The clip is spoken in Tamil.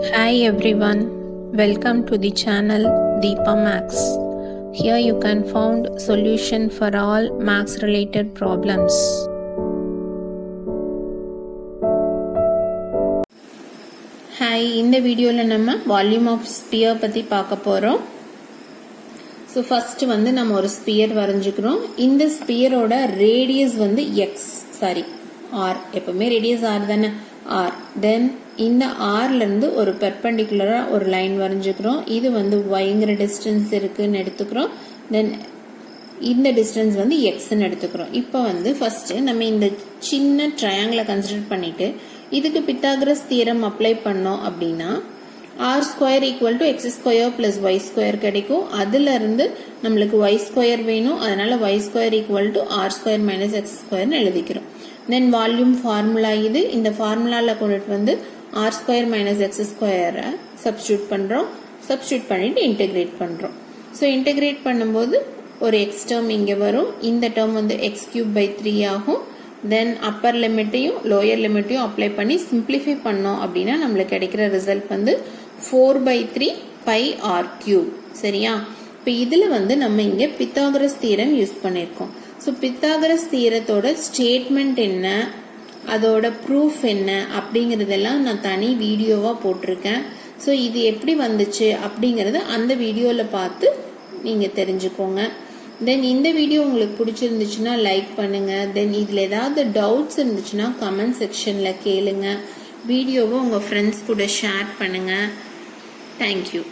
Hi everyone, welcome to the channel Deepa Max. Here you can find solution for all max related problems. Hi, இந்த வீடியோல நம்ம வால்யூம் ஆஃப் ஸ்பியர் பத்தி பார்க்க போறோம். So first வந்து நம்ம ஒரு ஸ்பியர் வரைஞ்சுக்கிறோம். இந்த ஸ்பியரோட ரேடியஸ் வந்து r. எப்பவுமே ரேடியஸ் r தானே r. Then இந்த rல இருந்து ஒரு பெர்பெண்டிகுலரா ஒரு லைன் வரைஞ்சுக்கிறோம். இது வந்து yங்கிற டிஸ்டன்ஸ் இருக்குன்னு எடுத்துக்கிறோம். Then இந்த டிஸ்டன்ஸ் வந்து xன்னு எடுத்துக்கிறோம். இப்போ வந்து ஃபர்ஸ்ட் நம்ம இந்த சின்ன ட்ரையாங்கிளை கன்சிடர் பண்ணிட்டு இதுக்கு பித்தாகரஸ் தியரம் அப்ளை பண்ணோம் அப்படின்னா r square equal to x square plus y square கிடைக்கும். அதுல இருந்து நம்மளுக்கு y ஸ்கொயர் வேணும், அதனால y square equal to r square minus x ஸ்கொயர்னு எழுதிக்கிறோம். தென் வால்யூம் ஃபார்முலா இது. இந்த ஃபார்முலால கொண்டுட்டு வந்து r ஸ்கொயர் மைனஸ் எக்ஸ் ஸ்கொயரை சப்ஸ்டியூட் பண்றோம். சப்ஸ்டியூட் பண்ணிட்டு இன்டெகிரேட் பண்றோம். ஸோ இன்டெகிரேட் பண்ணும்போது ஒரு எக்ஸ் டேர்ம் இங்கே வரும். இந்த டேர்ம் வந்து எக்ஸ் கியூப் பை 3 ஆகும். தென் அப்பர் லிமிட்டையும் லோயர் லிமிட்டையும் அப்ளை பண்ணி சிம்பிளிஃபை பண்ணோம் அப்படின்னா நம்மளுக்கு கிடைக்கிற ரிசல்ட் வந்து 4/3 பை ஆர் கியூப். சரியா? இப்போ இதுல வந்து நம்ம இங்க பித்தாகரஸ் தியரம் யூஸ் பண்ணியிருக்கோம். ஸோ பித்தாகரஸ் தியரத்தோட ஸ்டேட்மெண்ட் என்ன, அதோட ப்ரூஃப் என்ன அப்படிங்கறதெல்லாம் நான் தனி வீடியோவா போட்டிருக்கேன். ஸோ இது எப்படி வந்துச்சு அப்படிங்கறத அந்த வீடியோல பார்த்து நீங்க தெரிஞ்சுக்கோங்க. தென் இந்த வீடியோ உங்களுக்கு பிடிச்சிருந்துச்சுன்னா லைக் பண்ணுங்க. தென் இதுல ஏதாவது டவுட்ஸ் இருந்துச்சுன்னா கமெண்ட் செக்ஷன்ல கேளுங்க. வீடியோவை உங்க ஃப்ரெண்ட்ஸ் கூட ஷேர் பண்ணுங்க. தேங்க்யூ.